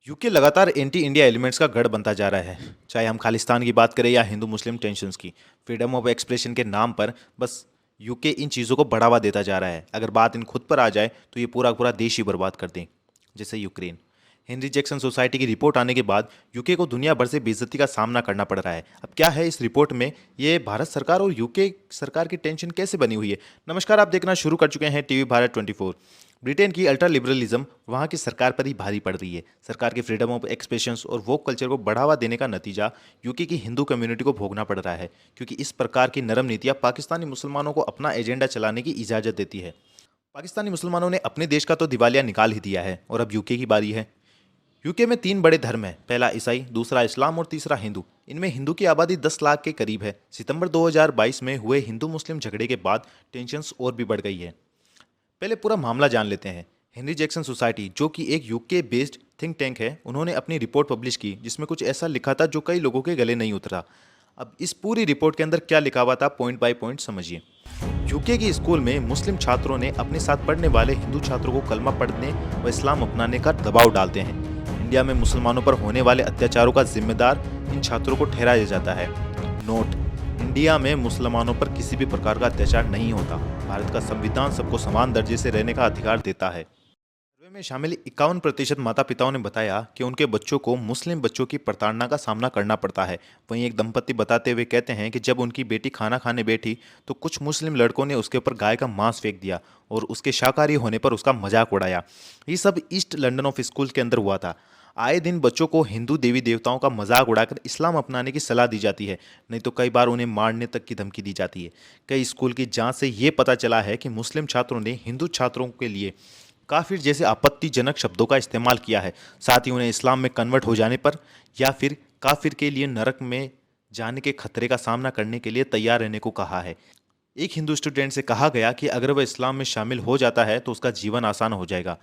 UK लगातार anti India elements का गढ़ बनता जा रहा है। चाहे हम खालिस्तान की बात करें या हिंदू मुस्लिम टेंशन्स की, फ्रीडम ऑफ एक्सप्रेशन के नाम पर बस यूके इन चीज़ों को बढ़ावा देता जा रहा है। अगर बात इन खुद पर आ जाए तो ये पूरा पूरा देश ही बर्बाद कर दें। जैसे यूक्रेन। हेनरी जैक्सन सोसाइटी की रिपोर्ट आने के बाद यूके को दुनिया भर से बेइज्जती का सामना करना पड़ रहा है। अब क्या है इस रिपोर्ट में, ये भारत सरकार और यूके सरकार की टेंशन कैसे बनी हुई है। नमस्कार, आप देखना शुरू कर चुके हैं टीवी भारत 24। ब्रिटेन की अल्ट्रा लिबरलिज्म वहाँ की सरकार पर ही भारी पड़ रही है। सरकार की फ्रीडम ऑफ एक्सप्रेशंस और वोक कल्चर को बढ़ावा देने का नतीजा यूके की हिंदू कम्युनिटी को भोगना पड़ रहा है, क्योंकि इस प्रकार की नरम नीतियाँ पाकिस्तानी मुसलमानों को अपना एजेंडा चलाने की इजाज़त देती है। पाकिस्तानी मुसलमानों ने अपने देश का तो दिवालिया निकाल ही दिया है, और अब यूके की बारी है। यूके में 3 बड़े धर्म हैं, पहला ईसाई, दूसरा इस्लाम और तीसरा हिंदू। इनमें हिंदू की आबादी 10 लाख के करीब है। सितंबर 2022 में हुए हिंदू मुस्लिम झगड़े के बाद टेंशन्स और भी बढ़ गई है। पहले पूरा मामला जान लेते हैं। हेनरी जैक्सन सोसाइटी, जो कि एक यूके बेस्ड थिंक टैंक है, उन्होंने अपनी रिपोर्ट पब्लिश की जिसमें कुछ ऐसा लिखा था जो कई लोगों के गले नहीं उतरा। अब इस पूरी रिपोर्ट के अंदर क्या लिखा हुआ था, पॉइंट बाय पॉइंट समझिए। यूके की स्कूल में मुस्लिम छात्रों ने अपने साथ पढ़ने वाले हिंदू छात्रों को कलमा पढ़ने व इस्लाम अपनाने का दबाव डालते हैं। इंडिया में मुसलमानों पर होने वाले अत्याचारों का जिम्मेदार इन छात्रों को ठहराया जाता है। नोट: इंडिया में मुसलमानों पर किसी भी प्रकार का अत्याचार नहीं होता। भारत का संविधान सबको समान दर्जे से रहने का अधिकार देता है। सर्वे में शामिल 51% माता पिताओं ने बताया कि उनके बच्चों को मुस्लिम बच्चों की प्रताड़ना का सामना करना पड़ता है। वहीं एक दंपति बताते हुए कहते हैं कि जब उनकी बेटी खाना खाने बैठी तो कुछ मुस्लिम लड़कों ने उसके ऊपर गाय का मांस फेंक दिया और उसके शाकाहारी होने पर उसका मजाक उड़ाया। ये सब ईस्ट लंदन ऑफ स्कूल के अंदर हुआ था। आए दिन बच्चों को हिंदू देवी देवताओं का मजाक उड़ाकर इस्लाम अपनाने की सलाह दी जाती है, नहीं तो कई बार उन्हें मारने तक की धमकी दी जाती है। कई स्कूल की जांच से ये पता चला है कि मुस्लिम छात्रों ने हिंदू छात्रों के लिए काफिर जैसे आपत्तिजनक शब्दों का इस्तेमाल किया है। साथ ही उन्हें इस्लाम में कन्वर्ट हो जाने पर या फिर काफिर के लिए नरक में जाने के खतरे का सामना करने के लिए तैयार रहने को कहा है। एक हिंदू स्टूडेंट से कहा गया कि अगर वह इस्लाम में शामिल हो जाता है तो उसका जीवन आसान हो जाएगा।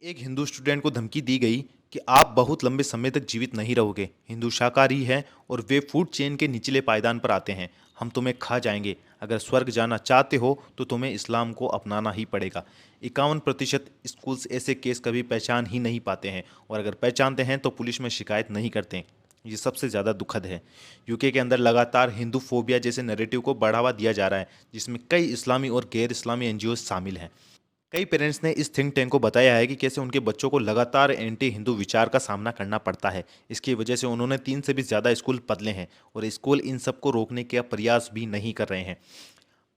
एक हिंदू स्टूडेंट को धमकी दी गई कि आप बहुत लंबे समय तक जीवित नहीं रहोगे। हिंदू शाकाहारी हैं और वे फूड चेन के निचले पायदान पर आते हैं। हम तुम्हें खा जाएंगे। अगर स्वर्ग जाना चाहते हो तो तुम्हें इस्लाम को अपनाना ही पड़ेगा। 51% स्कूल्स ऐसे केस कभी पहचान ही नहीं पाते हैं, और अगर पहचानते हैं तो पुलिस में शिकायत नहीं करते। ये सबसे ज़्यादा दुखद है। यूके के अंदर लगातार हिंदू फोबिया जैसे नैरेटिव को बढ़ावा दिया जा रहा है, जिसमें कई इस्लामी और गैर इस्लामी एनजीओ शामिल हैं। कई पेरेंट्स ने इस थिंक टैंक को बताया है कि कैसे उनके बच्चों को लगातार एंटी हिंदू विचार का सामना करना पड़ता है। इसकी वजह से उन्होंने 3 से भी ज़्यादा स्कूल बदले हैं, और स्कूल इन सब को रोकने का प्रयास भी नहीं कर रहे हैं।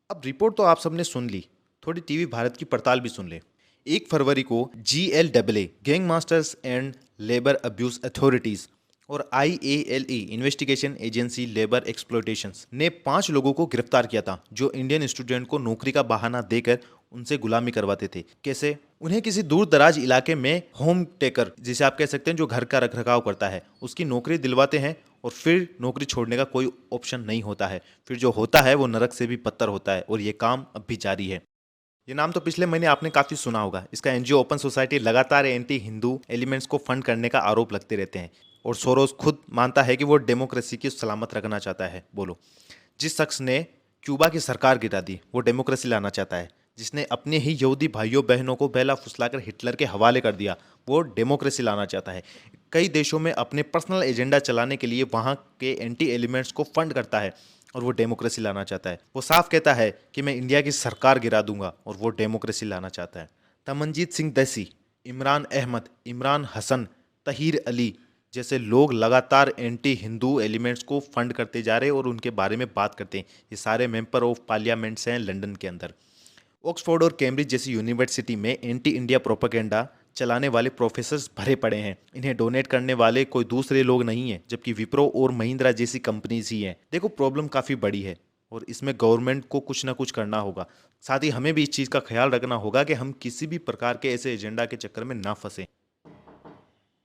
अब रिपोर्ट तो आप सबने सुन ली, थोड़ी टीवी भारत की पड़ताल भी सुन ले। 1 फरवरी को GLAA gang masters and labour abuse authorities और IALE इन्वेस्टिगेशन एजेंसी लेबर एक्सप्लॉयटेशंस ने 5 लोगों को गिरफ्तार किया था, जो इंडियन स्टूडेंट को नौकरी का बहाना देकर उनसे गुलामी करवाते थे। कैसे? उन्हें किसी दूर दराज इलाके में होम टेकर, जिसे आप कह सकते हैं जो घर का रखरखाव करता है, उसकी नौकरी दिलवाते हैं, और फिर नौकरी छोड़ने का कोई ऑप्शन नहीं होता है। फिर जो होता है वो नरक से भी बदतर होता है, और ये काम अब भी जारी है। ये नाम तो पिछले महीने आपने काफी सुना होगा। इसका एनजीओ ओपन सोसाइटी लगातार एंटी हिंदू एलिमेंट्स को फंड करने का आरोप लगते रहते हैं, और सोरोस खुद मानता है कि वो डेमोक्रेसी की सलामत रखना चाहता है। बोलो, जिस शख्स ने क्यूबा की सरकार गिरा दी वो डेमोक्रेसी लाना चाहता है। जिसने अपने ही यहूदी भाइयों बहनों को बहला फुसलाकर हिटलर के हवाले कर दिया वो डेमोक्रेसी लाना चाहता है। कई देशों में अपने पर्सनल एजेंडा चलाने के लिए वहाँ के एंटी एलिमेंट्स को फंड करता है, और वो डेमोक्रेसी लाना चाहता है। वो साफ कहता है कि मैं इंडिया की सरकार गिरा दूंगा, और वो डेमोक्रेसी लाना चाहता है। तमनजीत सिंह दैसी, इमरान अहमद, इमरान हसन, तहीर अली जैसे लोग लगातार एंटी हिंदू एलिमेंट्स को फंड करते जा रहे हैं और उनके बारे में बात करते हैं। ये सारे मेंबर ऑफ पार्लियामेंट्स हैं लंदन के अंदर। ऑक्सफोर्ड और कैम्ब्रिज जैसी यूनिवर्सिटी में एंटी इंडिया प्रोपेगेंडा चलाने वाले प्रोफेसर्स भरे पड़े हैं। इन्हें डोनेट करने वाले कोई दूसरे लोग नहीं हैं, जबकि विप्रो और महिंद्रा जैसी कंपनीज ही हैं। देखो, प्रॉब्लम काफ़ी बड़ी है, और इसमें गवर्नमेंट को कुछ ना कुछ करना होगा। साथ ही हमें भी इस चीज़ का ख्याल रखना होगा कि हम किसी भी प्रकार के ऐसे एजेंडा के चक्कर में ना फंसें।